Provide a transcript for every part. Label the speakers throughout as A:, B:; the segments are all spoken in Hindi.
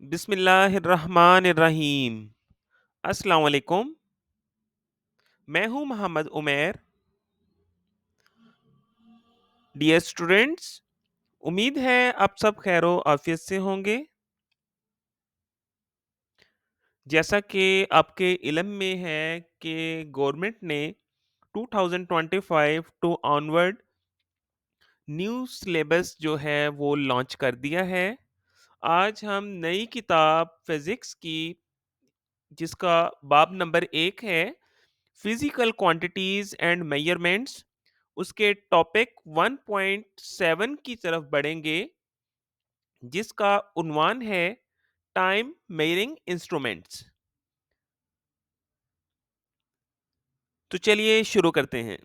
A: बिस्मिल्लाहिर्रहमानिर्रहीम। अस्सलाम वालेकुम। मैं हूं मोहम्मद उमैर। डियर स्टूडेंट्स, उम्मीद है आप सब खैरो आफियत से होंगे। जैसा कि आपके इल्म में है कि गवर्नमेंट ने 2025 टू ऑनवर्ड न्यू सिलेबस जो है वो लॉन्च कर दिया है। आज हम नई किताब फिजिक्स की, जिसका बाब नंबर 1 है, फिजिकल क्वांटिटीज एंड मेजरमेंट्स, उसके टॉपिक 1.7 की तरफ बढ़ेंगे, जिसका उन्वान है टाइम मेजरिंग इंस्ट्रूमेंट्स। तो चलिए शुरू करते हैं।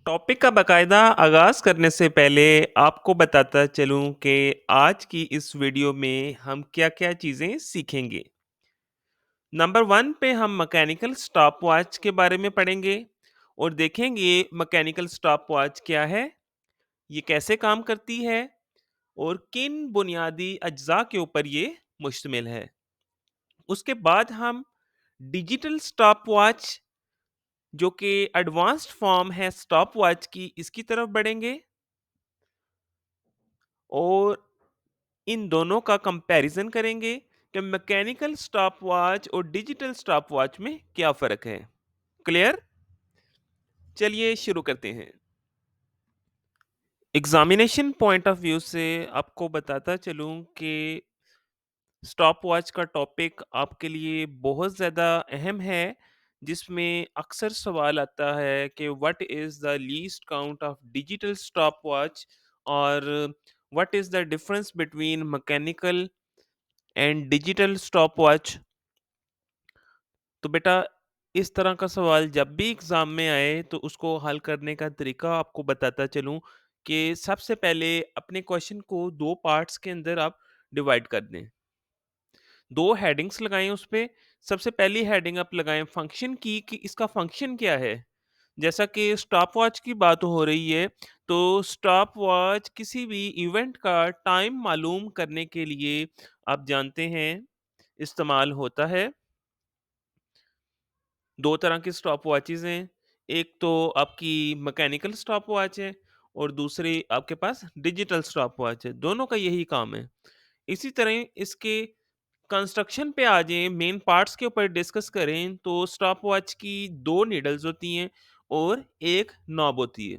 A: टॉपिक का बाकायदा आगाज करने से पहले आपको बताता चलूं कि आज की इस वीडियो में हम क्या-क्या चीजें सीखेंगे। नंबर 1 पे हम मैकेनिकल स्टॉपवॉच के बारे में पढ़ेंगे और देखेंगे मैकेनिकल स्टॉपवॉच क्या है, ये कैसे काम करती है और किन बुनियादी अज्जा के ऊपर ये मुश्तमिल है। उसके बाद हम डिजिटल स्टॉपवॉच, जो कि एडवांस्ड फॉर्म है स्टॉपवॉच की, इसकी तरफ बढ़ेंगे और इन दोनों का कंपैरिजन करेंगे कि मैकेनिकल स्टॉपवॉच और डिजिटल स्टॉपवॉच में क्या फ़र्क है। क्लियर? चलिए शुरू करते हैं। एग्जामिनेशन पॉइंट ऑफ व्यू से आपको बताता चलूं कि स्टॉप वॉच का टॉपिक आपके लिए बहुत ज़्यादा अहम है, जिसमें अक्सर सवाल आता है कि what is the least count of digital stop watch और what is the difference between mechanical and digital stop watch. तो बेटा, इस तरह का सवाल जब भी एग्ज़ाम में आए तो उसको हल करने का तरीका आपको बताता चलूं कि सबसे पहले अपने क्वेश्चन को 2 पार्ट्स के अंदर आप डिवाइड कर दें। 2 हेडिंग्स लगाएँ उस पे। सबसे पहली हेडिंग आप लगाएँ फंक्शन की, कि इसका फंक्शन क्या है? जैसा कि स्टॉपवॉच की बात हो रही है, तो स्टॉपवॉच किसी भी इवेंट का टाइम मालूम करने के लिए, आप जानते हैं, इस्तेमाल होता है। 2 तरह की स्टॉपवॉचेज़ हैं। एक तो आपकी मैकेनिकल स्टॉपवॉच है और दूसरी आपके पास डिजिटल स्टॉपवॉच है। दोनों का यही काम है। इसी तरह इसके कंस्ट्रक्शन पे आ जाएँ, मेन पार्ट्स के ऊपर डिस्कस करें, तो स्टॉपवॉच की 2 नीडल्स होती हैं और 1 नॉब होती है।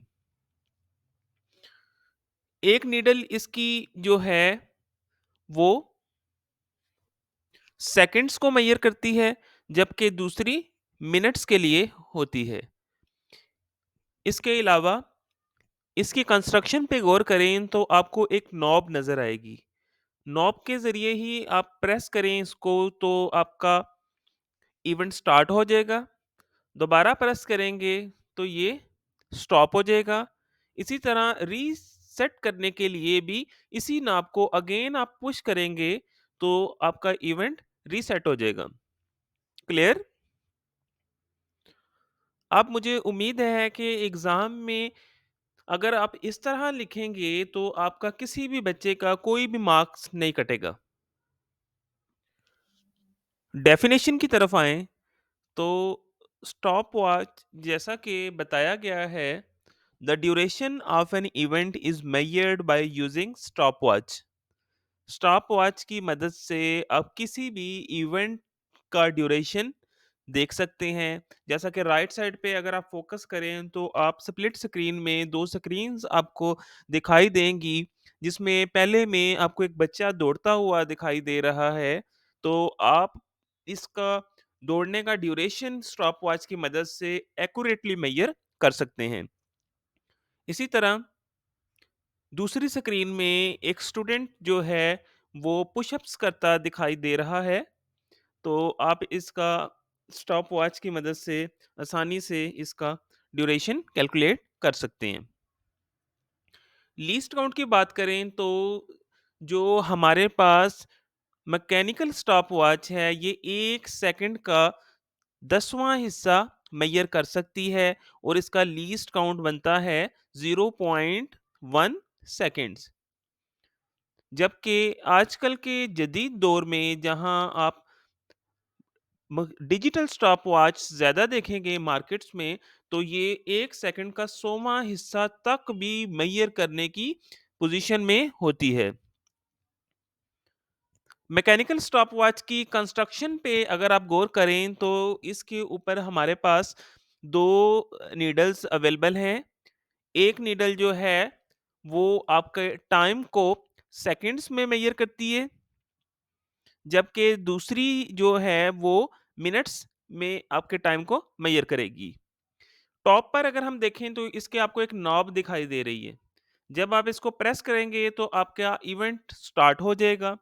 A: एक नीडल इसकी जो है वो सेकंड्स को मेज़र करती है, जबकि दूसरी मिनट्स के लिए होती है। इसके अलावा इसकी कंस्ट्रक्शन पे गौर करें तो आपको एक नॉब नज़र आएगी। नॉब के ज़रिए ही आप प्रेस करें इसको तो आपका इवेंट स्टार्ट हो जाएगा। दोबारा प्रेस करेंगे तो ये स्टॉप हो जाएगा। इसी तरह रीसेट करने के लिए भी इसी नॉब को अगेन आप पुश करेंगे तो आपका इवेंट रीसेट हो जाएगा। क्लियर? अब मुझे उम्मीद है कि एग्ज़ाम में अगर आप इस तरह लिखेंगे तो आपका किसी भी बच्चे का कोई भी मार्क्स नहीं कटेगा। डेफिनेशन की तरफ आएँ तो स्टॉपवॉच, जैसा कि बताया गया है, the duration of an event is measured by using stopwatch. Stopwatch की मदद से आप किसी भी इवेंट का ड्यूरेशन देख सकते हैं। जैसा कि राइट साइड पे अगर आप फोकस करें तो आप स्प्लिट स्क्रीन में 2 स्क्रीन्स आपको दिखाई देंगी, जिसमें पहले में आपको एक बच्चा दौड़ता हुआ दिखाई दे रहा है। तो आप इसका दौड़ने का ड्यूरेशन स्टॉपवॉच की मदद से एक्यूरेटली मेजर कर सकते हैं। इसी तरह दूसरी स्क्रीन में एक स्टूडेंट जो है वो पुशअप्स करता दिखाई दे रहा है। तो आप इसका स्टॉपवॉच की मदद से आसानी से इसका ड्यूरेशन कैलकुलेट कर सकते हैं। लीस्ट काउंट की बात करें तो जो हमारे पास मैकेनिकल स्टॉपवॉच है, ये 1 सेकंड का 10वां हिस्सा मेजर कर सकती है और इसका लीस्ट काउंट बनता है 0.1 सेकंड्स। जबकि आजकल के जदीद दौर में जहां आप डिजिटल स्टॉप वॉच ज़्यादा देखेंगे मार्केट्स में, तो ये 1 सेकंड का 100वां हिस्सा तक भी मेज़र करने की पोज़ीशन में होती है। मैकेनिकल स्टॉपवॉच की कंस्ट्रक्शन पे अगर आप गौर करें तो इसके ऊपर हमारे पास 2 नीडल्स अवेलेबल हैं। एक नीडल जो है वो आपके टाइम को सेकंड्स में मेज़र करती है, जबकि दूसरी जो है वो मिनट्स में आपके टाइम को मेज़र करेगी। टॉप पर अगर हम देखें तो इसके आपको एक नॉब दिखाई दे रही है। जब आप इसको प्रेस करेंगे तो आपका इवेंट स्टार्ट हो जाएगा।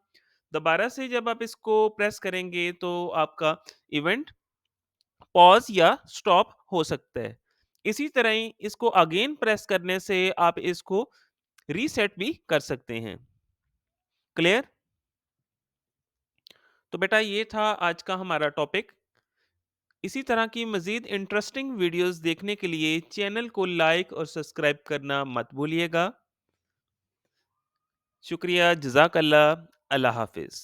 A: दोबारा से जब आप इसको प्रेस करेंगे तो आपका इवेंट पॉज़ या स्टॉप हो सकता है। इसी तरह ही इसको अगेन प्रेस करने से आप इसको रीसेट भी कर सकते हैं। क्लियर? तो बेटा ये था आज का हमारा टॉपिक। इसी तरह की मज़ीद इंटरेस्टिंग वीडियोज़ देखने के लिए चैनल को लाइक और सब्सक्राइब करना मत भूलिएगा। शुक्रिया, जज़ाकल्लाह, अल्लाह हाफ़िज़।